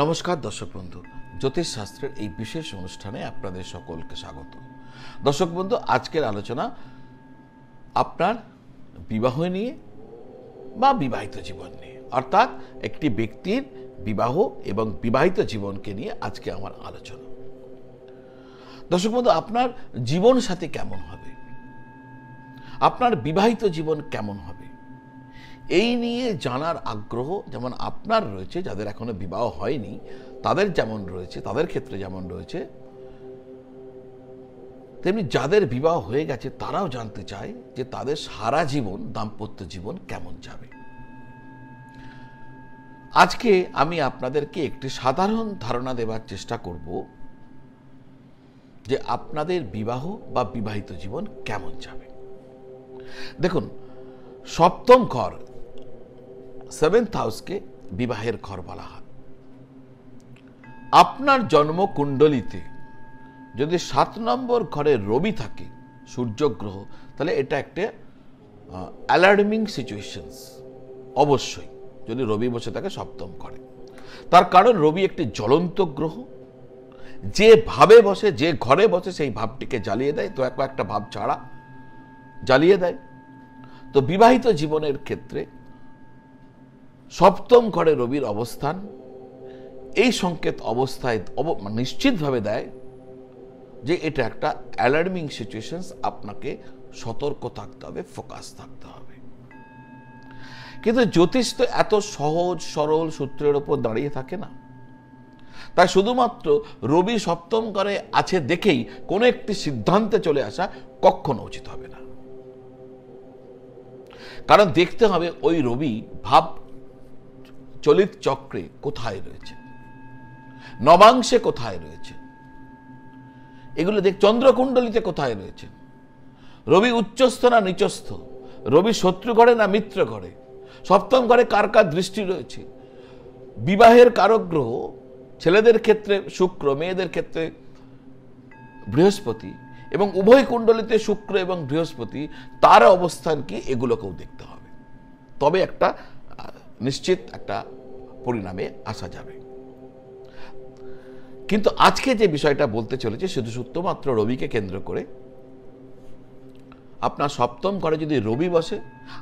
নমস্কার দর্শক বন্ধু, জ্যোতিষ শাস্ত্রের এই বিশেষ অনুষ্ঠানে আপনাদের সকলকে স্বাগত। দর্শক বন্ধু, আজকের আলোচনা আপনার বিবাহ নিয়ে বা বিবাহিত জীবন নিয়ে, অর্থাৎ একটি ব্যক্তির বিবাহ এবং বিবাহিত জীবনকে নিয়ে আজকে আমার আলোচনা। দর্শক বন্ধু, আপনার জীবন সাথী কেমন হবে, আপনার বিবাহিত জীবন কেমন হবে, এই নিয়ে জানার আগ্রহ যেমন আপনার রয়েছে, যাদের এখনো বিবাহ হয়নি তাদের যেমন রয়েছে, তাদের ক্ষেত্রে যেমন রয়েছে, তেমনি যাদের বিবাহ হয়ে গেছে তারাও জানতে চায় যে তাদের সারা জীবন দাম্পত্য জীবন কেমন যাবে। আজকে আমি আপনাদেরকে একটি সাধারণ ধারণা দেওয়ার চেষ্টা করব যে আপনাদের বিবাহ বা বিবাহিত জীবন কেমন যাবে। দেখুন, সপ্তম ঘর, সেভেন্থ হাউসকে বিবাহের ঘর বলা হয়। আপনার জন্ম কুণ্ডলিতে যদি 7 নম্বর ঘরে রবি থাকে, সূর্যগ্রহ, তাহলে এটা একটা অ্যালার্মিং সিচুয়েশনস। অবশ্যই যদি রবি বসে থাকে সপ্তম ঘরে, তার কারণ রবি একটি জ্বলন্ত গ্রহ, যে ভাবে বসে, যে ঘরে বসে সেই ভাবটিকে জ্বালিয়ে দেয়, তো একটা ভাব ছাড়া জ্বালিয়ে দেয়। তো বিবাহিত জীবনের ক্ষেত্রে সপ্তম ঘরে রবির অবস্থান এই সংকেত অবস্থায় নিশ্চিতভাবে দেয় যে এটা একটা অ্যালার্মিং সিচুয়েশনস, আপনাকে সতর্ক থাকতে হবে, ফোকাস থাকতে হবে। কিন্তু জ্যোতিষ তো এত সহজ সরল সূত্রের উপর দাঁড়িয়ে থাকে না। তাই শুধুমাত্র রবি সপ্তম ঘরে আছে দেখেই কোনো একটি সিদ্ধান্তে চলে আসা কখনো উচিত হবে না। কারণ দেখতে হবে ওই রবি ভাব চলিত চক্রে কোথায় রয়েছে, নবাংশে কোথায় রয়েছে, এগুলো চন্দ্রকুণ্ডলিতে কোথায় রয়েছে, রবি উচ্চস্থ না নিচস্থ, রবি শত্রু ঘরে না মিত্র ঘরে, সপ্তম ঘরে কার কার দৃষ্টি রয়েছে, বিবাহের কারক গ্রহ, ছেলেদের ক্ষেত্রে শুক্র, মেয়েদের ক্ষেত্রে বৃহস্পতি, এবং উভয় কুণ্ডলিতে শুক্র এবং বৃহস্পতি, তার অবস্থান কি, এগুলোকেও দেখতে হবে। তবে একটা নিশ্চিত একটা পরিণামে আসা যাবে। কিন্তু আজকে যে বিষয়টা বলতে চলেছে শুধুমাত্র রবিকে কেন্দ্র করে। আপনার সপ্তম ঘরে যদি রবি বসে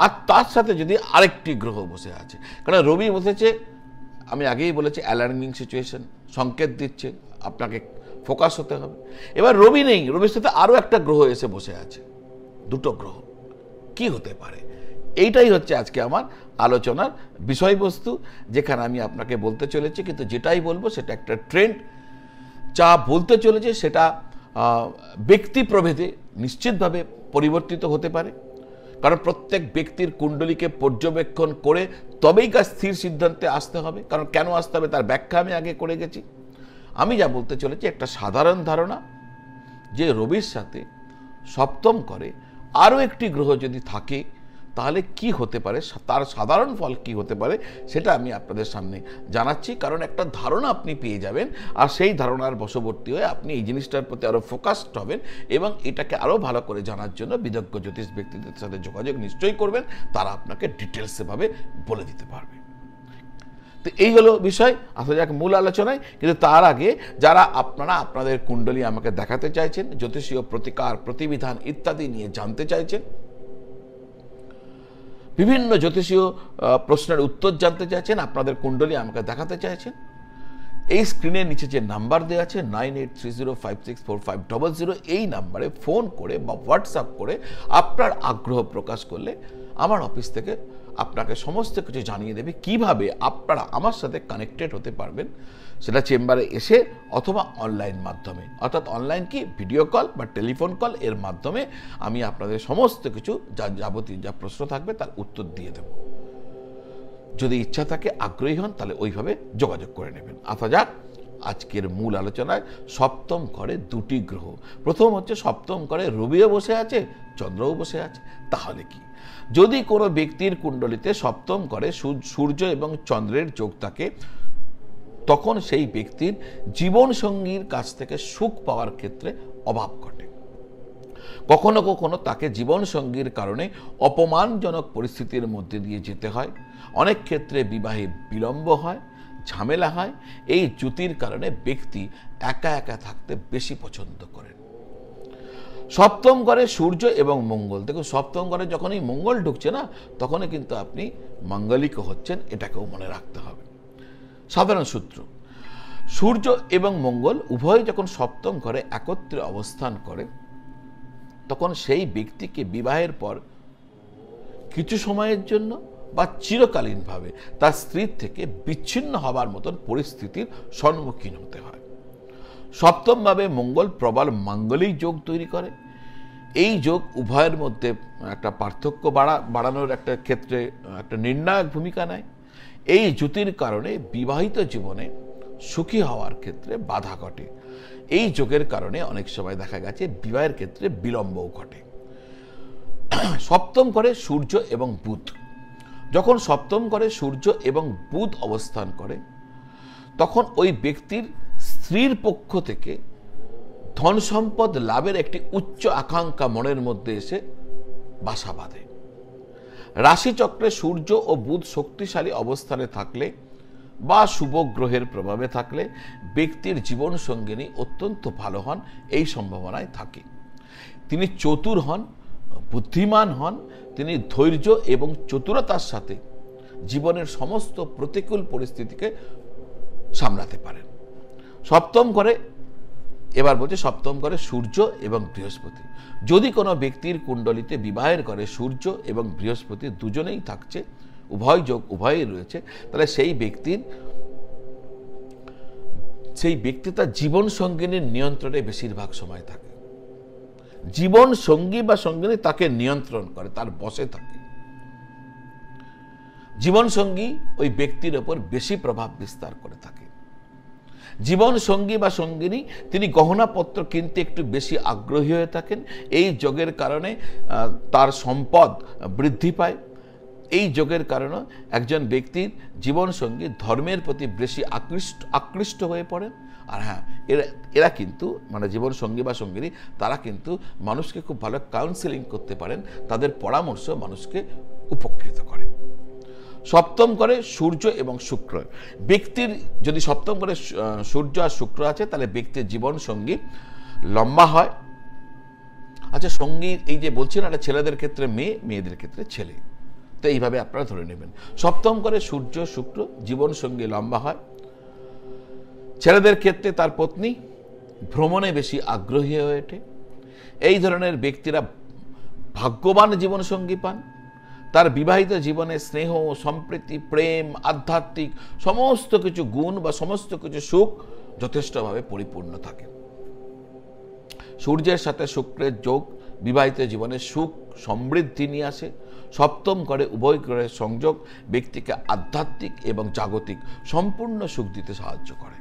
আর তার সাথে যদি আরেকটি গ্রহ বসে আছে, কারণ রবি বসেছে, আমি আগেই বলেছি, অ্যালার্মিং সিচুয়েশন, সংকেত দিচ্ছে আপনাকে ফোকাস হতে হবে। এবার রবি নেই, রবির সাথে আরো একটা গ্রহ এসে বসে আছে, দুটো গ্রহ, কি হতে পারে? এইটাই হচ্ছে আজকে আমার আলোচনার বিষয়বস্তু, যেখানে আমি আপনাকে বলতে চলেছি। কিন্তু যেটাই বলবো সেটা একটা ট্রেন্ড, যা বলতে চলেছে সেটা ব্যক্তি প্রভেদে নিশ্চিতভাবে পরিবর্তিত হতে পারে। কারণ প্রত্যেক ব্যক্তির কুণ্ডলীকে পর্যবেক্ষণ করে তবেই স্থির সিদ্ধান্তে আসতে হবে। কারণ কেন আসতে হবে তার ব্যাখ্যা আমি আগে করে গেছি। আমি যা বলতে চলেছি একটা সাধারণ ধারণা, যে রবির সাথে সপ্তম ঘরে আরও একটি গ্রহ যদি থাকে তাহলে কি হতে পারে, তার সাধারণ ফল কি হতে পারে, সেটা আমি আপনাদের সামনে জানাচ্ছি। কারণ একটা ধারণা আপনি পেয়ে যাবেন, আর সেই ধারণার বশবর্তী হয়ে আপনি এই জিনিসটার প্রতি আরও ফোকাসড হবেন এবং এটাকে আরও ভালো করে জানার জন্য বিদগ্ধ জ্যোতিষ ব্যক্তিদের সাথে যোগাযোগ নিশ্চয়ই করবেন, তারা আপনাকে ডিটেলসভাবে বলে দিতে পারবে। তো এই হলো বিষয়। আসা যাক মূল আলোচনায়। কিন্তু তার আগে যারা আপনারা আপনাদের কুণ্ডলী আমাকে দেখাতে চাইছেন, জ্যোতিষীয় প্রতিকার, প্রতিবিধান ইত্যাদি নিয়ে জানতে চাইছেন, বিভিন্ন জ্যোতিষীয় প্রশ্নের উত্তর জানতে চাইছেন, আপনাদের কুণ্ডলী আমাকে দেখাতে চাইছেন, এই স্ক্রিনের নিচে যে নাম্বার দেওয়া আছে 9830564500, এই নাম্বারে ফোন করে বা হোয়াটসঅ্যাপ করে আপনার আগ্রহ প্রকাশ করলে আমার অফিস থেকে আপনাকে সমস্ত কিছু জানিয়ে দেবে কিভাবে আপনারা আমার সাথে কানেক্টেড হতে পারবেন, সেটা চেম্বারে এসে অথবা অনলাইন মাধ্যমে। অর্থাৎ অনলাইন কি, ভিডিও কল বা টেলিফোন কল, এর মাধ্যমে আমি আপনাদের সমস্ত কিছু যাবতীয় যা প্রশ্ন থাকবে তার উত্তর দিয়ে দেব। যদি ইচ্ছা থাকে, আগ্রহী হন, তাহলে ওইভাবে যোগাযোগ করে নেবেন। আসা যাক আজকের মূল আলোচনায়। সপ্তম ঘরে দুটি গ্রহ, প্রথম হচ্ছে সপ্তম ঘরে রবিও বসে আছে, চন্দ্রও বসে আছে। তাহলে কি, যদি কোনো ব্যক্তির কুণ্ডলিতে সপ্তম ঘরে সূর্য এবং চন্দ্রের যোগ থাকে, তখন সেই ব্যক্তির জীবন সঙ্গীর কাছ থেকে সুখ পাওয়ার ক্ষেত্রে অভাব ঘটে। কখনো কখনো তাকে জীবন সঙ্গীর কারণে অপমানজনক পরিস্থিতির মধ্যে দিয়ে যেতে হয়। অনেক ক্ষেত্রে বিবাহে বিলম্ব হয়, ঝামেলা হয়। এই জ্যোতির কারণে ব্যক্তি একা একা থাকতে বেশি পছন্দ করেন। সপ্তম ঘরে সূর্য এবং মঙ্গল, দেখুন সপ্তম ঘরে যখনই মঙ্গল ঢুকছে না, তখনই কিন্তু আপনি মাঙ্গলিক হচ্ছেন, এটাকেও মনে রাখতে হবে। সাধারণ সূত্র, সূর্য এবং মঙ্গল উভয় যখন সপ্তম ঘরে একত্রে অবস্থান করে, তখন সেই ব্যক্তিকে বিবাহের পর কিছু সময়ের জন্য বা চিরকালীনভাবে তার স্ত্রীর থেকে বিচ্ছিন্ন হবার মতন পরিস্থিতির সম্মুখীন হতে হয়। সপ্তমভাবে মঙ্গল প্রবল মাঙ্গলিক যোগ তৈরি করে। এই যোগ উভয়ের মধ্যে একটা পার্থক্য বাড়ানোর একটা ক্ষেত্রে একটা নির্ণায়ক ভূমিকা নেয়। এই জ্যোতির কারণে বিবাহিত জীবনে সুখী হওয়ার ক্ষেত্রে বাধা ঘটে। এই যোগের কারণে অনেক সময় দেখা গেছে বিবাহের ক্ষেত্রে বিলম্বও ঘটে। সপ্তম ঘরে সূর্য এবং বুধ, যখন সপ্তম ঘরে সূর্য এবং বুধ অবস্থান করে, তখন ওই ব্যক্তির স্ত্রীর পক্ষ থেকে ধন সম্পদ লাভের একটি উচ্চ আকাঙ্ক্ষা মনের মধ্যে এসে বাসা বাঁধে। রাশিচক্রে সূর্য ও বুধ শক্তিশালী অবস্থানে থাকলে বা শুভ গ্রহের প্রভাবে থাকলে ব্যক্তির জীবন সঙ্গিনী অত্যন্ত ভালো হন, এই সম্ভাবনায় থাকে। তিনি চতুর হন, বুদ্ধিমান হন, তিনি ধৈর্য এবং চতুরতার সাথে জীবনের সমস্ত প্রতিকূল পরিস্থিতিকে সামলাতে পারেন। সপ্তম ঘরে, এবার বলছে সপ্তম ঘরে সূর্য এবং বৃহস্পতি, যদি কোনো ব্যক্তির কুণ্ডলিতে বিবাহের ঘরে সূর্য এবং বৃহস্পতি দুজনেই থাকছে, উভয় যোগ উভয়ই রয়েছে, তাহলে সেই ব্যক্তি তার জীবন সঙ্গিনীর নিয়ন্ত্রণে বেশিরভাগ সময় থাকে। জীবন সঙ্গী বা সঙ্গিনী তাকে নিয়ন্ত্রণ করে, তার বশে থাকে। জীবন সঙ্গী ওই ব্যক্তির ওপর বেশি প্রভাব বিস্তার করে থাকে। জীবন সঙ্গী বা সঙ্গিনী তিনি গহনাপত্র কিনতে একটু বেশি আগ্রহী হয়ে থাকেন। এই যোগের কারণে তার সম্পদ বৃদ্ধি পায়। এই যোগের কারণে একজন ব্যক্তির জীবন সঙ্গী ধর্মের প্রতি বেশি আকৃষ্ট হয়ে পড়েন। আর হ্যাঁ, এরা কিন্তু মানে জীবন সঙ্গী বা সঙ্গিনী তারা কিন্তু মানুষকে খুব ভালো কাউন্সেলিং করতে পারেন, তাদের পরামর্শ মানুষকে উপকৃত করে। সপ্তম ঘরে সূর্য এবং শুক্র, ব্যক্তির যদি সপ্তম ঘরে সূর্য আর শুক্র আছে, তাহলে ব্যক্তির জীবন সঙ্গী লম্বা হয়। আচ্ছা, সঙ্গী এই যে বলছি না, এটা ছেলেদের ক্ষেত্রে মেয়ে, মেয়েদের ক্ষেত্রে ছেলে, তো এইভাবে আপনারা ধরে নেবেন। সপ্তম ঘরে সূর্য শুক্র, জীবন সঙ্গী লম্বা হয়। ছেলেদের ক্ষেত্রে তার পত্নী ভ্রমণে বেশি আগ্রহী হয়ে ওঠে। এই ধরনের ব্যক্তিরা ভাগ্যবান জীবন সঙ্গী পান। তার বিবাহিত জীবনে স্নেহ, সম্প্রীতি, প্রেম, আধ্যাত্মিক সমস্ত কিছু গুণ বা সমস্ত কিছু সুখ যথেষ্টভাবে পরিপূর্ণ থাকে। সূর্যের সাথে শুক্রের যোগ বিবাহিত জীবনে সুখ সমৃদ্ধি নিয়ে আসে। সপ্তম ঘরে উভয় গ্রহের সংযোগ ব্যক্তিকে আধ্যাত্মিক এবং জাগতিক সম্পূর্ণ সুখ দিতে সাহায্য করে।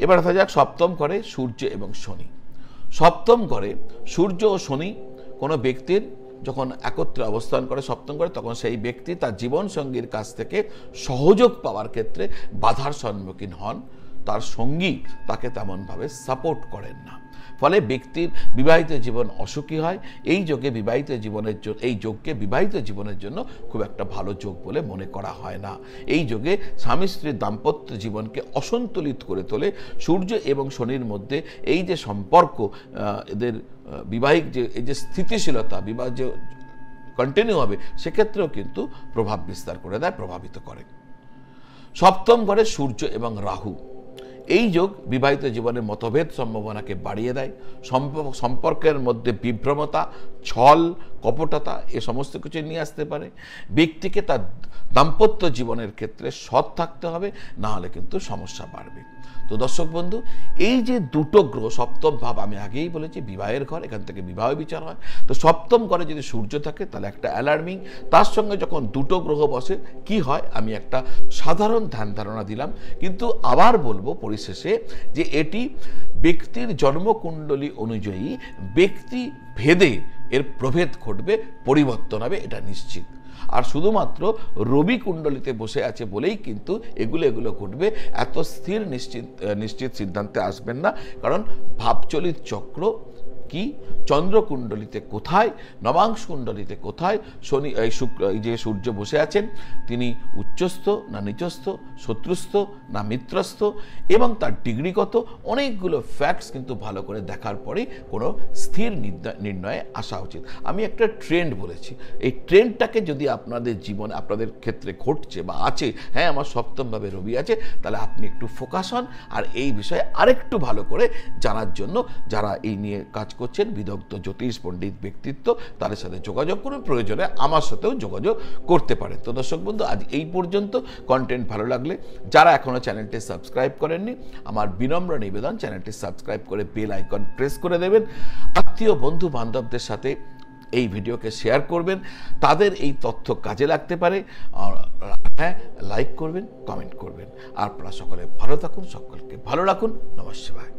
এবার দেখা যাক সপ্তম ঘরে সূর্য এবং শনি। সপ্তম ঘরে সূর্য ও শনি কোনো ব্যক্তির যখন একত্রে অবস্থান করে সপ্তম ঘরে, তখন সেই ব্যক্তি তার জীবন সঙ্গীর কাছ থেকে সহযোগ পাওয়ার ক্ষেত্রে বাধার সম্মুখীন হন। তার সঙ্গী তাকে তেমনভাবে সাপোর্ট করেন না, ফলে ব্যক্তির বিবাহিত জীবন অসুখী হয়। এই যোগকে বিবাহিত জীবনের জন্য খুব একটা ভালো যোগ বলে মনে করা হয় না। এই যোগে স্বামী স্ত্রীর দাম্পত্য জীবনকে অসন্তুলিত করে তোলে। সূর্য এবং শনির মধ্যে এই যে সম্পর্ক, এদের বিবাহিক এই যে স্থিতিশীলতা, বিবাহ যে কন্টিনিউ হবে, সেক্ষেত্রেও কিন্তু প্রভাব বিস্তার করে দেয়, প্রভাবিত করে। সপ্তম ঘরে সূর্য এবং রাহু, এই যোগ বিবাহিত জীবনের মতভেদ সম্ভাবনাকে বাড়িয়ে দেয়। সম্পর্কের মধ্যে বিভ্রমতা, ছল, কপটতা এ সমস্ত কিছু নিয়ে আসতে পারে। ব্যক্তিকে তার দাম্পত্য জীবনের ক্ষেত্রে সৎ থাকতে হবে, না হলে কিন্তু সমস্যা বাড়বে। তো দর্শক বন্ধু, এই যে দুটো গ্রহ, সপ্তম ভাব আমি আগেই বলেছি বিবাহের ঘর, এখান থেকে বিবাহ বিচার হয়। তো সপ্তম ঘরে যদি সূর্য থাকে তাহলে একটা অ্যালার্মিং, তার সঙ্গে যখন দুটো গ্রহ বসে কি হয় আমি একটা সাধারণ ধ্যান ধারণা দিলাম, কিন্তু আবার বলবো পরিশেষে যে এটি ব্যক্তির জন্মকুণ্ডলী অনুযায়ী ব্যক্তি ভেদে এর প্রভেদ ঘটবে, পরিবর্তন হবে, এটা নিশ্চিত। আর শুধুমাত্র রবি কুণ্ডলিতে বসে আছে বলেই কিন্তু এগুলো ঘটবে, এত স্থির নিশ্চিত সিদ্ধান্তে আসবেন না, কারণ ভাবচলিত চক্র কি চন্দ্রকুণ্ডলিতে কোথায়, নবাংশ কুণ্ডলিতে কোথায় শনি এই শুক্র এই যে সূর্য বসে আছেন, তিনি উচ্চস্থ না নিচস্থ, শত্রুস্থ না মিত্রস্থ, এবং তার ডিগ্রি কত, অনেকগুলো ফ্যাক্টস কিন্তু ভালো করে দেখার পরে কোনো স্থির নির্ণয়ে আসা উচিত। আমি একটা ট্রেন্ড বলেছি, এই ট্রেন্ডটাকে যদি আপনাদের জীবনে আপনাদের ক্ষেত্রে ঘটছে বা আছে, হ্যাঁ আমার সপ্তমভাবে রবি আছে, তাহলে আপনি একটু ফোকাস হন আর এই বিষয়ে আরেকটু ভালো করে জানার জন্য যারা এই নিয়ে কাজ করছেন, বিদগ্ধ জ্যোতিষ পণ্ডিত ব্যক্তিত্ব, তাদের সাথে যোগাযোগ করুন, প্রয়োজনে আমার সাথেও যোগাযোগ করতে পারেন। তো দর্শক বন্ধু, আজ এই পর্যন্ত। কন্টেন্ট ভালো লাগলে যারা এখনও চ্যানেলটি সাবস্ক্রাইব করেননি, আমার বিনম্র নিবেদন চ্যানেলটি সাবস্ক্রাইব করে বেল আইকন প্রেস করে দেবেন। আত্মীয় বন্ধু বান্ধবদের সাথে এই ভিডিওকে শেয়ার করবেন, তাদের এই তথ্য কাজে লাগতে পারে। আর হ্যাঁ, লাইক করবেন, কমেন্ট করবেন। আপনারা সকলে ভালো থাকুন, সকলকে ভালো রাখুন। নমস্কার।